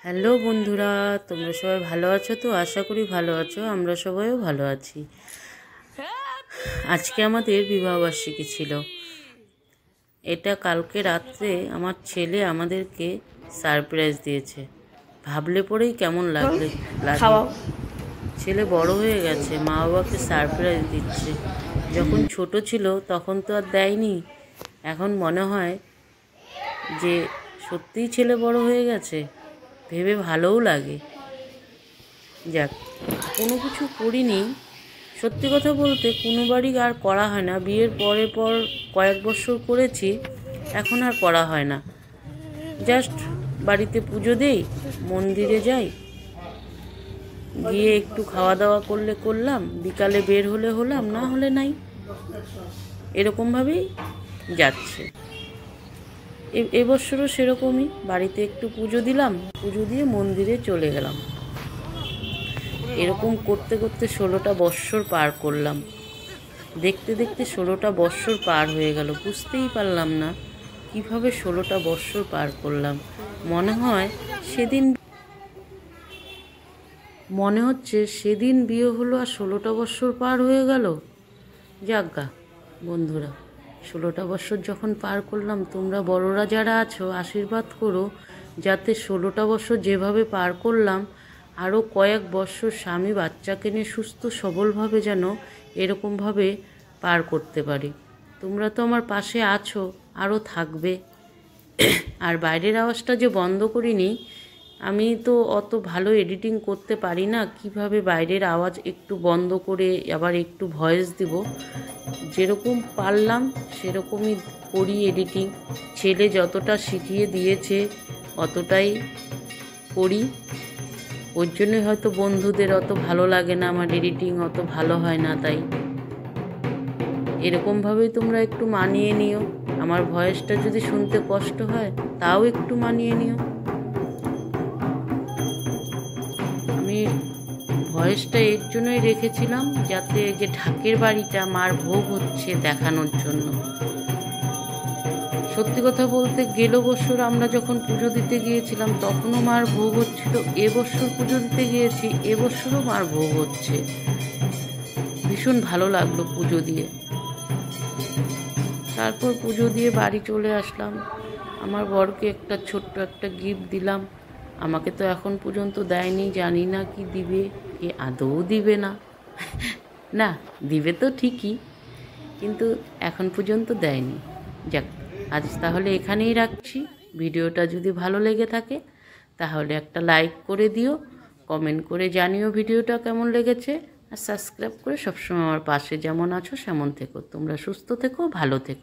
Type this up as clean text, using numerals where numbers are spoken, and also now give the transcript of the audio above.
Hello বন্ধুরা, তোমরা সবাই ভালো আছো তো? আশা করি ভালো আছো। আমরা সবাইও ভালো আছি। আজকে আমাদের বিবাহবার্ষিকী ছিল। এটা কালকে রাত্রে আমার ছেলে আমাদেরকে সারপ্রাইজ দিয়েছে। ভাবলে পরেই কেমন লাগে। ছেলে বড় হয়ে গেছে, মা বাবাকে সারপ্রাইজ দিচ্ছে। যখন ছোট ছিল তখন তো আর দেয়নি। এখন মনে হয় যে সত্যিই ছেলে বড় হয়ে গেছে, ভেবে ভালোও লাগে। যাক, কোনো কিছু করিনি। সত্যি কথা বলতে কোনোবারই আর করা হয় না। বিয়ের পর কয়েক বছর করেছি, এখন আর করা হয় না। জাস্ট বাড়িতে পুজো দেই, মন্দিরে যাই, গিয়ে একটু খাওয়া দাওয়া করলে করলাম, বিকালে বের হলে হলাম, না হলে নাই। এরকমভাবেই যাচ্ছে। এবছরও সেরকমই, বাড়িতে একটু পুজো দিলাম, পুজো দিয়ে মন্দিরে চলে গেলাম। এরকম করতে করতে 16টা বৎসর পার করলাম। দেখতে দেখতে 16টা বৎসর পার হয়ে গেল, বুঝতেই পারলাম না কিভাবে 16টা বৎসর পার করলাম। মনে হচ্ছে সেদিন বিয়ে হলো আর 16টা বৎসর পার হয়ে গেল। যাজ্ঞা বন্ধুরা, 16টা বৎসর যখন পার করলাম, তোমরা বড়রা যারা আছো আশীর্বাদ করো যাতে 16টা বৎসর যেভাবে পার করলাম আরও কয়েক বৎসর স্বামী বাচ্চাকে নিয়ে সুস্থ সবলভাবে যেন এরকমভাবে পার করতে পারি। তোমরা তো আমার পাশে আছো, আরও থাকবে। আর বাইরের আওয়াজটা যে বন্ধ করিনি, আমি তো অত ভালো এডিটিং করতে পারি না। কিভাবে বাইরের আওয়াজ একটু বন্ধ করে আবার একটু ভয়েস দিব, যেরকম পারলাম সেরকমই করি এডিটিং। ছেলে যতটা শিখিয়ে দিয়েছে অতটাই করি। ওর জন্যই হয়তো বন্ধুদের অত ভালো লাগে না, আমার এডিটিং অত ভালো হয় না। তাই এরকমভাবেই তোমরা একটু মানিয়ে নিও। আমার ভয়েসটা যদি শুনতে কষ্ট হয় তাও একটু মানিয়ে নিও। আমি ভয়েসটা এর জন্যই রেখেছিলাম যাতে যে ঢাকের বাড়িটা মার ভোগ হচ্ছে দেখানোর জন্য। সত্যি কথা বলতে গেল বছর আমরা যখন পুজো দিতে গিয়েছিলাম তখনও মার ভোগ হচ্ছিল। এবছর পুজো দিতে গিয়েছি, এবছরও মার ভোগ হচ্ছে। ভীষণ ভালো লাগলো পুজো দিয়ে। তারপর পুজো দিয়ে বাড়ি চলে আসলাম। আমার বরকে একটা ছোট্ট একটা গিফট দিলাম। আমাকে তো এখন পর্যন্ত দেয়নি, জানি না কি দিবে, কি আদৌ দিবে না। না, দিবে তো ঠিকই, কিন্তু এখন পর্যন্ত দেয়নি। যাক, আজ তাহলে এখানেই রাখছি। ভিডিওটা যদি ভালো লেগে থাকে তাহলে একটা লাইক করে দিও, কমেন্ট করে জানিও ভিডিওটা কেমন লেগেছে, আর সাবস্ক্রাইব করে সবসময় আমার পাশে যেমন আছো সেমন থেকো। তোমরা সুস্থ থেকো, ভালো থেকো।